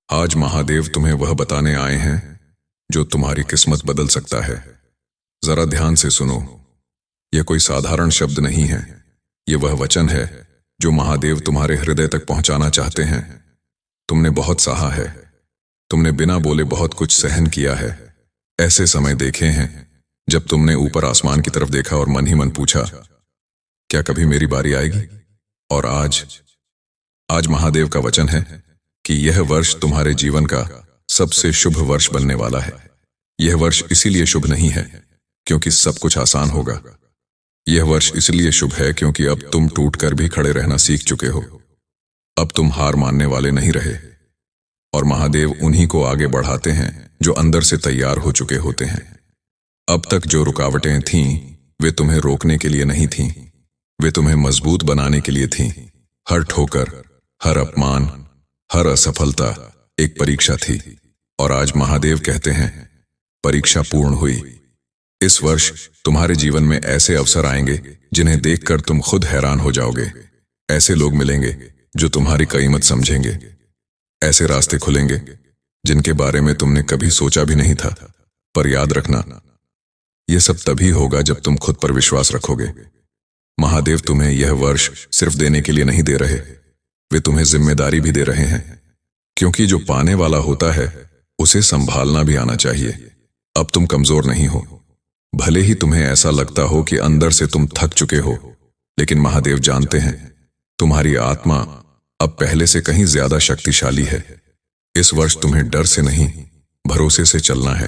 आज महादेव तुम्हें वह बताने आए हैं जो तुम्हारी किस्मत बदल सकता है। जरा ध्यान से सुनो। यह कोई साधारण शब्द नहीं है। यह वह वचन है जो महादेव तुम्हारे हृदय तक पहुंचाना चाहते हैं। तुमने बहुत सहा है। तुमने बिना बोले बहुत कुछ सहन किया है। ऐसे समय देखे हैं जब तुमने ऊपर आसमान की तरफ देखा और मन ही मन पूछा, क्या कभी मेरी बारी आएगी? और आज महादेव का वचन है कि यह वर्ष तुम्हारे जीवन का सबसे शुभ वर्ष बनने वाला है। यह वर्ष इसीलिए शुभ नहीं है क्योंकि सब कुछ आसान होगा। यह वर्ष इसलिए शुभ है क्योंकि अब तुम टूटकर भी खड़े रहना सीख चुके हो। अब तुम हार मानने वाले नहीं रहे। और महादेव उन्हीं को आगे बढ़ाते हैं जो अंदर से तैयार हो चुके होते हैं। अब तक जो रुकावटें थीं वे तुम्हें रोकने के लिए नहीं थीं, वे तुम्हें मजबूत बनाने के लिए थीं। हर ठोकर, हर अपमान, हर असफलता एक परीक्षा थी। और आज महादेव कहते हैं, परीक्षा पूर्ण हुई। इस वर्ष तुम्हारे जीवन में ऐसे अवसर आएंगे जिन्हें देखकर तुम खुद हैरान हो जाओगे। ऐसे लोग मिलेंगे जो तुम्हारी कीमत समझेंगे। ऐसे रास्ते खुलेंगे जिनके बारे में तुमने कभी सोचा भी नहीं था। पर याद रखना, यह सब तभी होगा जब तुम खुद पर विश्वास रखोगे। महादेव तुम्हें यह वर्ष सिर्फ देने के लिए नहीं दे रहे, वे तुम्हें जिम्मेदारी भी दे रहे हैं। क्योंकि जो पाने वाला होता है उसे संभालना भी आना चाहिए। अब तुम कमजोर नहीं हो। भले ही तुम्हें ऐसा लगता हो कि अंदर से तुम थक चुके हो, लेकिन महादेव जानते हैं तुम्हारी आत्मा अब पहले से कहीं ज्यादा शक्तिशाली है। इस वर्ष तुम्हें डर से नहीं, भरोसे से चलना है।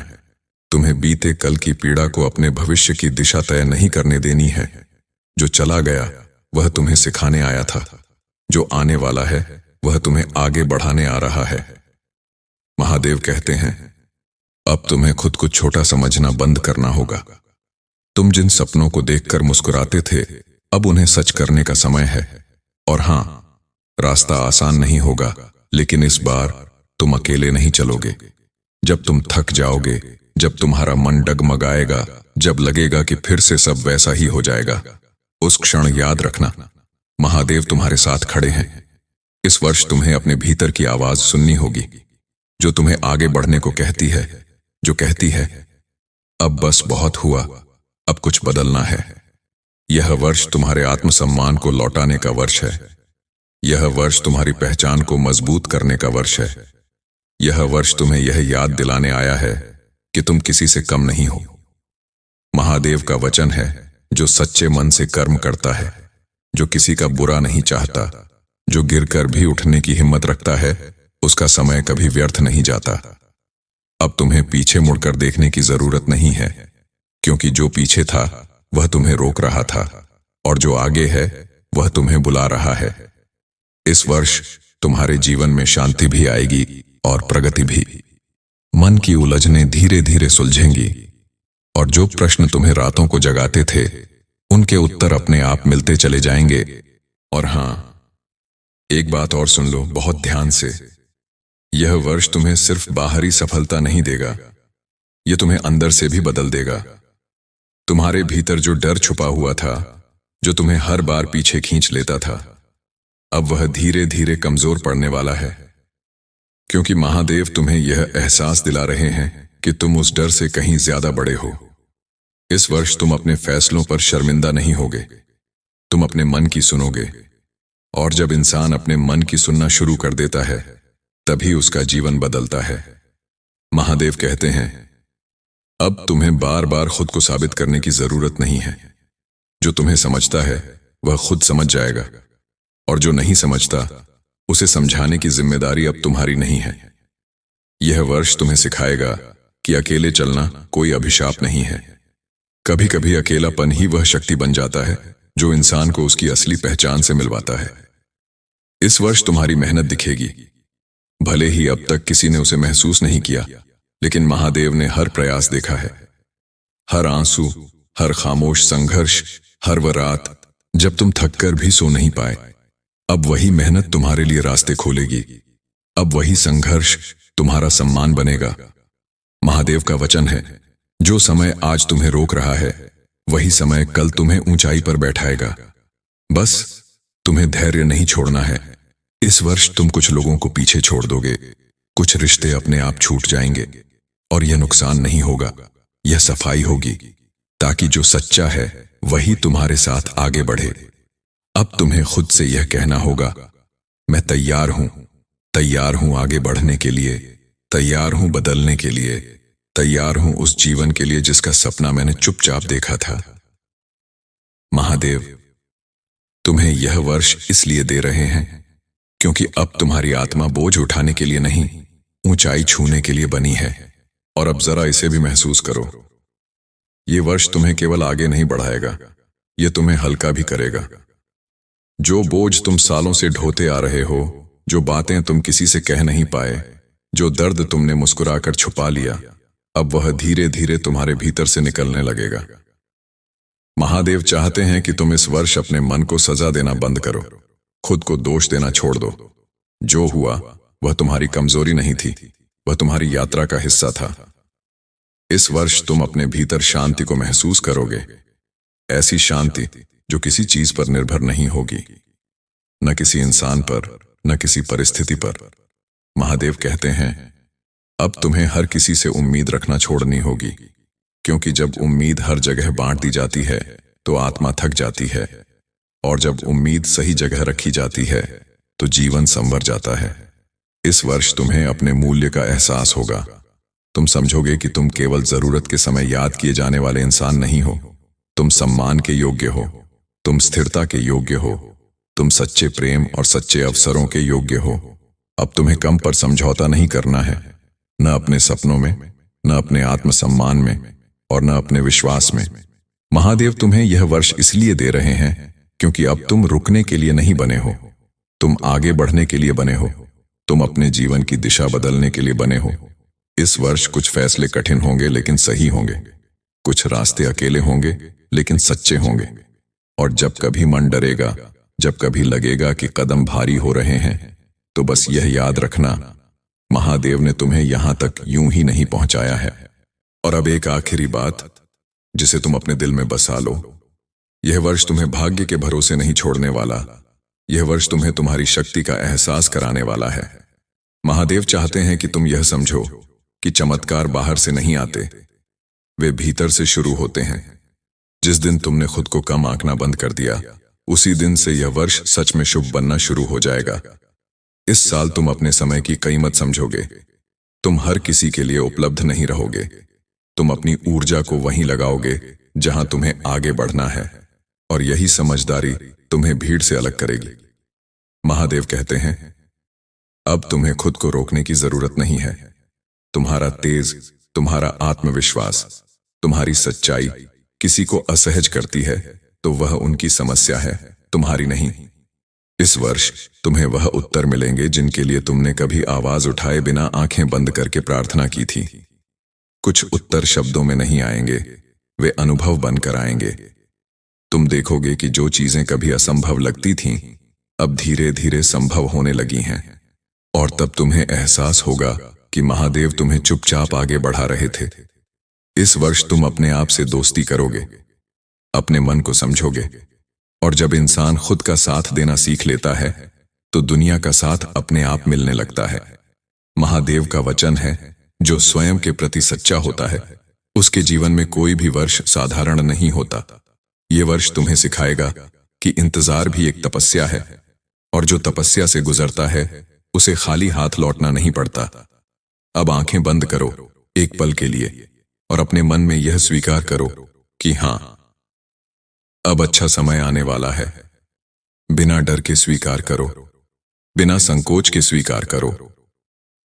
तुम्हें बीते कल की पीड़ा को अपने भविष्य की दिशा तय नहीं करने देनी है। जो चला गया वह तुम्हें सिखाने आया था। जो आने वाला है वह तुम्हें आगे बढ़ाने आ रहा है। महादेव कहते हैं, अब तुम्हें खुद को छोटा समझना बंद करना होगा। तुम जिन सपनों को देखकर मुस्कुराते थे, अब उन्हें सच करने का समय है। और हां, रास्ता आसान नहीं होगा, लेकिन इस बार तुम अकेले नहीं चलोगे। जब तुम थक जाओगे, जब तुम्हारा मन डगमगाएगा, जब लगेगा कि फिर से सब वैसा ही हो जाएगा, उस क्षण याद रखना, महादेव तुम्हारे साथ खड़े हैं। इस वर्ष तुम्हें अपने भीतर की आवाज सुननी होगी, जो तुम्हें आगे बढ़ने को कहती है, जो कहती है, अब बस बहुत हुआ, अब कुछ बदलना है। यह वर्ष तुम्हारे आत्मसम्मान को लौटाने का वर्ष है। यह वर्ष तुम्हारी पहचान को मजबूत करने का वर्ष है। यह वर्ष तुम्हें यह याद दिलाने आया है कि तुम किसी से कम नहीं हो। महादेव का वचन है, जो सच्चे मन से कर्म करता है, जो किसी का बुरा नहीं चाहता, जो गिरकर भी उठने की हिम्मत रखता है, उसका समय कभी व्यर्थ नहीं जाता। अब तुम्हें पीछे मुड़कर देखने की जरूरत नहीं है, क्योंकि जो पीछे था वह तुम्हें रोक रहा था, और जो आगे है वह तुम्हें बुला रहा है। इस वर्ष तुम्हारे जीवन में शांति भी आएगी और प्रगति भी। मन की उलझनें धीरे धीरे सुलझेंगी, और जो प्रश्न तुम्हें रातों को जगाते थे उनके उत्तर अपने आप मिलते चले जाएंगे। और हां, एक बात और सुन लो बहुत ध्यान से। यह वर्ष तुम्हें सिर्फ बाहरी सफलता नहीं देगा, यह तुम्हें अंदर से भी बदल देगा। तुम्हारे भीतर जो डर छुपा हुआ था, जो तुम्हें हर बार पीछे खींच लेता था, अब वह धीरे धीरे कमजोर पड़ने वाला है। क्योंकि महादेव तुम्हें यह एहसास दिला रहे हैं कि तुम उस डर से कहीं ज्यादा बड़े हो। इस वर्ष तुम अपने फैसलों पर शर्मिंदा नहीं होगे, तुम अपने मन की सुनोगे। और जब इंसान अपने मन की सुनना शुरू कर देता है, तभी उसका जीवन बदलता है। महादेव कहते हैं, अब तुम्हें बार बार खुद को साबित करने की जरूरत नहीं है। जो तुम्हें समझता है वह खुद समझ जाएगा, और जो नहीं समझता उसे समझाने की जिम्मेदारी अब तुम्हारी नहीं है। यह वर्ष तुम्हें सिखाएगा कि अकेले चलना कोई अभिशाप नहीं है। कभी कभी अकेलापन ही वह शक्ति बन जाता है जो इंसान को उसकी असली पहचान से मिलवाता है। इस वर्ष तुम्हारी मेहनत दिखेगी। भले ही अब तक किसी ने उसे महसूस नहीं किया, लेकिन महादेव ने हर प्रयास देखा है। हर आंसू, हर खामोश संघर्ष, हर वह रात जब तुम थककर भी सो नहीं पाए। अब वही मेहनत तुम्हारे लिए रास्ते खोलेगी। अब वही संघर्ष तुम्हारा सम्मान बनेगा। महादेव का वचन है, जो समय आज तुम्हें रोक रहा है, वही समय कल तुम्हें ऊंचाई पर बैठाएगा। बस तुम्हें धैर्य नहीं छोड़ना है। इस वर्ष तुम कुछ लोगों को पीछे छोड़ दोगे, कुछ रिश्ते अपने आप छूट जाएंगे और यह नुकसान नहीं होगा, यह सफाई होगी, ताकि जो सच्चा है वही तुम्हारे साथ आगे बढ़े। अब तुम्हें खुद से यह कहना होगा, मैं तैयार हूं आगे बढ़ने के लिए, तैयार हूं बदलने के लिए, तैयार हूं उस जीवन के लिए जिसका सपना मैंने चुपचाप देखा था। महादेव तुम्हें यह वर्ष इसलिए दे रहे हैं क्योंकि अब तुम्हारी आत्मा बोझ उठाने के लिए नहीं, ऊंचाई छूने के लिए बनी है। और अब जरा इसे भी महसूस करो, ये वर्ष तुम्हें केवल आगे नहीं बढ़ाएगा, ये तुम्हें हल्का भी करेगा। जो बोझ तुम सालों से ढोते आ रहे हो, जो बातें तुम किसी से कह नहीं पाए, जो दर्द तुमने मुस्कुराकर छुपा लिया, अब वह धीरे धीरे तुम्हारे भीतर से निकलने लगेगा। महादेव चाहते हैं कि तुम इस वर्ष अपने मन को सजा देना बंद करो, खुद को दोष देना छोड़ दो। जो हुआ वह तुम्हारी कमजोरी नहीं थी, वह तुम्हारी यात्रा का हिस्सा था। इस वर्ष तुम अपने भीतर शांति को महसूस करोगे, ऐसी शांति जो किसी चीज पर निर्भर नहीं होगी, न किसी इंसान पर, न किसी परिस्थिति पर। महादेव कहते हैं अब तुम्हें हर किसी से उम्मीद रखना छोड़नी होगी, क्योंकि जब उम्मीद हर जगह बांट दी जाती है तो आत्मा थक जाती है, और जब उम्मीद सही जगह रखी जाती है तो जीवन संवर जाता है। इस वर्ष तुम्हें अपने मूल्य का एहसास होगा। तुम समझोगे कि तुम केवल जरूरत के समय याद किए जाने वाले इंसान नहीं हो, तुम सम्मान के योग्य हो, तुम स्थिरता के योग्य हो, तुम सच्चे प्रेम और सच्चे अवसरों के योग्य हो। अब तुम्हें कम पर समझौता नहीं करना है, न अपने सपनों में, न अपने आत्मसम्मान में, और न अपने विश्वास में। महादेव तुम्हें यह वर्ष इसलिए दे रहे हैं क्योंकि अब तुम रुकने के लिए नहीं बने हो, तुम आगे बढ़ने के लिए बने हो, तुम अपने जीवन की दिशा बदलने के लिए बने हो। इस वर्ष कुछ फैसले कठिन होंगे लेकिन सही होंगे, कुछ रास्ते अकेले होंगे लेकिन सच्चे होंगे। और जब कभी मन डरेगा, जब कभी लगेगा कि कदम भारी हो रहे हैं, तो बस यह याद रखना, महादेव ने तुम्हें यहां तक यूं ही नहीं पहुंचाया है। और अब एक आखिरी बात जिसे तुम अपने दिल में बसा लो, यह वर्ष तुम्हें भाग्य के भरोसे नहीं छोड़ने वाला, यह वर्ष तुम्हें तुम्हारी शक्ति का एहसास कराने वाला है। महादेव चाहते हैं कि तुम यह समझो कि चमत्कार बाहर से नहीं आते, वे भीतर से शुरू होते हैं। जिस दिन तुमने खुद को कम आंकना बंद कर दिया, उसी दिन से यह वर्ष सच में शुभ बनना शुरू हो जाएगा। इस साल तुम अपने समय की कीमत समझोगे, तुम हर किसी के लिए उपलब्ध नहीं रहोगे, तुम अपनी ऊर्जा को वहीं लगाओगे जहां तुम्हें आगे बढ़ना है, और यही समझदारी तुम्हें भीड़ से अलग करेगी। महादेव कहते हैं अब तुम्हें खुद को रोकने की जरूरत नहीं है। तुम्हारा तेज, तुम्हारा आत्मविश्वास, तुम्हारी सच्चाई किसी को असहज करती है तो वह उनकी समस्या है, तुम्हारी नहीं। इस वर्ष तुम्हें वह उत्तर मिलेंगे जिनके लिए तुमने कभी आवाज उठाए बिना आंखें बंद करके प्रार्थना की थी। कुछ उत्तर शब्दों में नहीं आएंगे, वे अनुभव बनकर आएंगे। तुम देखोगे कि जो चीजें कभी असंभव लगती थीं, अब धीरे धीरे संभव होने लगी हैं। और तब तुम्हें एहसास होगा कि महादेव तुम्हें चुपचाप आगे बढ़ा रहे थे। इस वर्ष तुम अपने आप से दोस्ती करोगे, अपने मन को समझोगे, और जब इंसान खुद का साथ देना सीख लेता है तो दुनिया का साथ अपने आप मिलने लगता है। महादेव का वचन है, जो स्वयं के प्रति सच्चा होता है उसके जीवन में कोई भी वर्ष साधारण नहीं होता। ये वर्ष तुम्हें सिखाएगा कि इंतजार भी एक तपस्या है, और जो तपस्या से गुजरता है उसे खाली हाथ लौटना नहीं पड़ता। अब आंखें बंद करो एक पल के लिए और अपने मन में यह स्वीकार करो कि हां, अब अच्छा समय आने वाला है। बिना डर के स्वीकार करो, बिना संकोच के स्वीकार करो,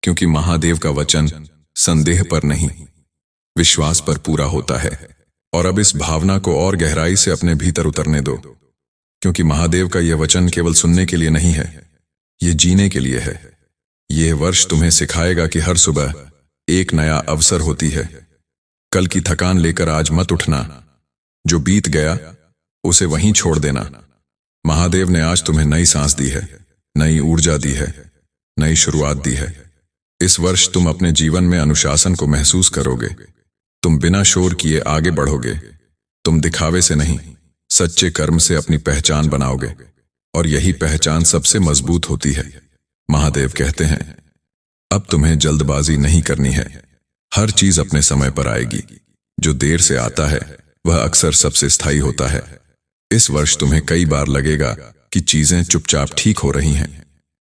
क्योंकि महादेव का वचन संदेह पर नहीं, विश्वास पर पूरा होता है। और अब इस भावना को और गहराई से अपने भीतर उतरने दो, क्योंकि महादेव का यह वचन केवल सुनने के लिए नहीं है, ये जीने के लिए है। यह वर्ष तुम्हें सिखाएगा कि हर सुबह एक नया अवसर होती है। कल की थकान लेकर आज मत उठना, जो बीत गया उसे वहीं छोड़ देना। महादेव ने आज तुम्हें नई सांस दी है, नई ऊर्जा दी है, नई शुरुआत दी है। इस वर्ष तुम अपने जीवन में अनुशासन को महसूस करोगे। तुम बिना शोर किए आगे बढ़ोगे। तुम दिखावे से नहीं, सच्चे कर्म से अपनी पहचान बनाओगे, और यही पहचान सबसे मजबूत होती है। महादेव कहते हैं अब तुम्हें जल्दबाजी नहीं करनी है। हर चीज अपने समय पर आएगी। जो देर से आता है वह अक्सर सबसे स्थायी होता है। इस वर्ष तुम्हें कई बार लगेगा कि चीजें चुपचाप ठीक हो रही हैं।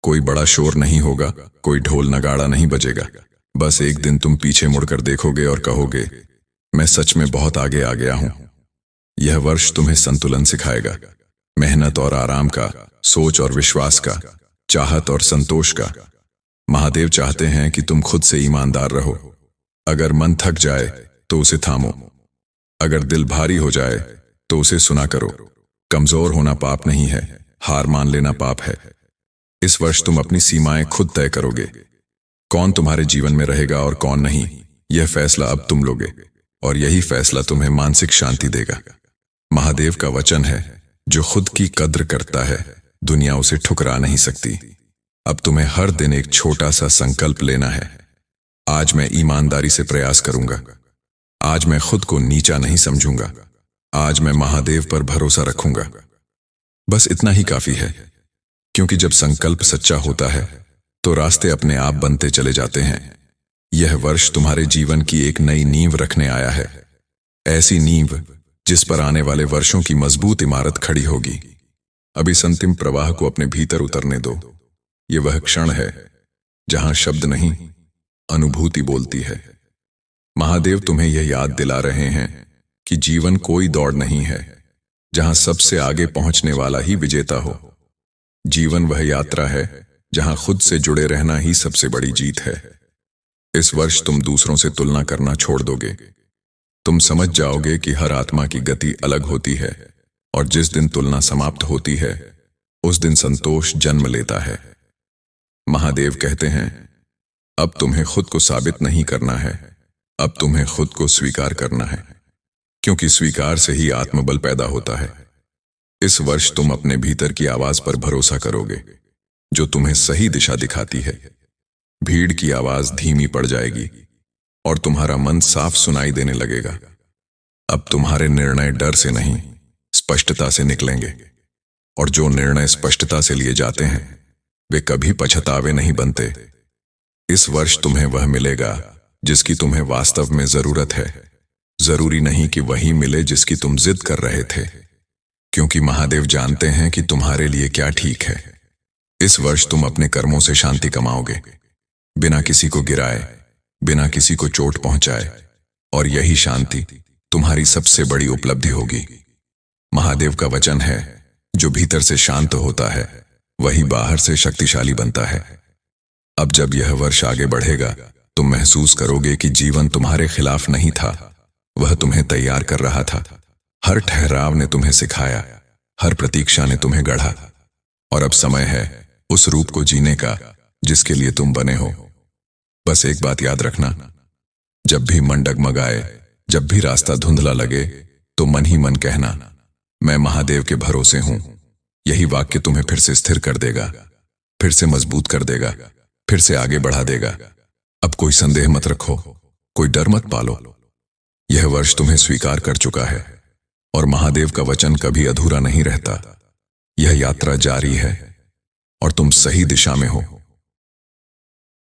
कोई बड़ा शोर नहीं होगा, कोई ढोल नगाड़ा नहीं बजेगा। बस एक दिन तुम पीछे मुड़कर देखोगे और कहोगे, मैं सच में बहुत आगे आ गया हूं। यह वर्ष तुम्हें संतुलन सिखाएगा, मेहनत और आराम का, सोच और विश्वास का, चाहत और संतोष का। महादेव चाहते हैं कि तुम खुद से ईमानदार रहो। अगर मन थक जाए तो उसे थामो, अगर दिल भारी हो जाए तो उसे सुना करो। कमजोर होना पाप नहीं है, हार मान लेना पाप है। इस वर्ष तुम अपनी सीमाएं खुद तय करोगे। कौन तुम्हारे जीवन में रहेगा और कौन नहीं, यह फैसला अब तुम लोगे, और यही फैसला तुम्हें मानसिक शांति देगा। महादेव का वचन है, जो खुद की कद्र करता है दुनिया उसे ठुकरा नहीं सकती। अब तुम्हें हर दिन एक छोटा सा संकल्प लेना है। आज मैं ईमानदारी से प्रयास करूंगा। आज मैं खुद को नीचा नहीं समझूंगा। आज मैं महादेव पर भरोसा रखूंगा। बस इतना ही काफी है, क्योंकि जब संकल्प सच्चा होता है तो रास्ते अपने आप बनते चले जाते हैं। यह वर्ष तुम्हारे जीवन की एक नई नींव रखने आया है, ऐसी नींव जिस पर आने वाले वर्षों की मजबूत इमारत खड़ी होगी। अभी इस अंतिम प्रवाह को अपने भीतर उतरने दो। ये वह क्षण है जहां शब्द नहीं, अनुभूति बोलती है। महादेव तुम्हें यह याद दिला रहे हैं कि जीवन कोई दौड़ नहीं है जहां सबसे आगे पहुंचने वाला ही विजेता हो। जीवन वह यात्रा है जहां खुद से जुड़े रहना ही सबसे बड़ी जीत है। इस वर्ष तुम दूसरों से तुलना करना छोड़ दोगे। तुम समझ जाओगे कि हर आत्मा की गति अलग होती है, और जिस दिन तुलना समाप्त होती है उस दिन संतोष जन्म लेता है। महादेव कहते हैं, अब तुम्हें खुद को साबित नहीं करना है, अब तुम्हें खुद को स्वीकार करना है, क्योंकि स्वीकार से ही आत्मबल पैदा होता है। इस वर्ष तुम अपने भीतर की आवाज पर भरोसा करोगे, जो तुम्हें सही दिशा दिखाती है। भीड़ की आवाज धीमी पड़ जाएगी और तुम्हारा मन साफ सुनाई देने लगेगा। अब तुम्हारे निर्णय डर से नहीं, स्पष्टता से निकलेंगे, और जो निर्णय स्पष्टता से लिए जाते हैं वे कभी पछतावे नहीं बनते। इस वर्ष तुम्हें वह मिलेगा जिसकी तुम्हें वास्तव में जरूरत है। जरूरी नहीं कि वही मिले जिसकी तुम जिद कर रहे थे, क्योंकि महादेव जानते हैं कि तुम्हारे लिए क्या ठीक है। इस वर्ष तुम अपने कर्मों से शांति कमाओगे, बिना किसी को गिराए, बिना किसी को चोट पहुंचाए, और यही शांति तुम्हारी सबसे बड़ी उपलब्धि होगी। महादेव का वचन है, जो भीतर से शांत होता है वही बाहर से शक्तिशाली बनता है। अब जब यह वर्ष आगे बढ़ेगा तुम महसूस करोगे कि जीवन तुम्हारे खिलाफ नहीं था, वह तुम्हें तैयार कर रहा था। हर ठहराव ने तुम्हें सिखाया, हर प्रतीक्षा ने तुम्हें गढ़ा, और अब समय है उस रूप को जीने का जिसके लिए तुम बने हो। बस एक बात याद रखना, जब भी मन डगमगाए, जब भी रास्ता धुंधला लगे, तो मन ही मन कहना, मैं महादेव के भरोसे हूं। यही वाक्य तुम्हें फिर से स्थिर कर देगा, फिर से मजबूत कर देगा, फिर से आगे बढ़ा देगा। अब कोई संदेह मत रखो, कोई डर मत पालो। यह वर्ष तुम्हें स्वीकार कर चुका है, और महादेव का वचन कभी अधूरा नहीं रहता। यह यात्रा जारी है और तुम सही दिशा में हो।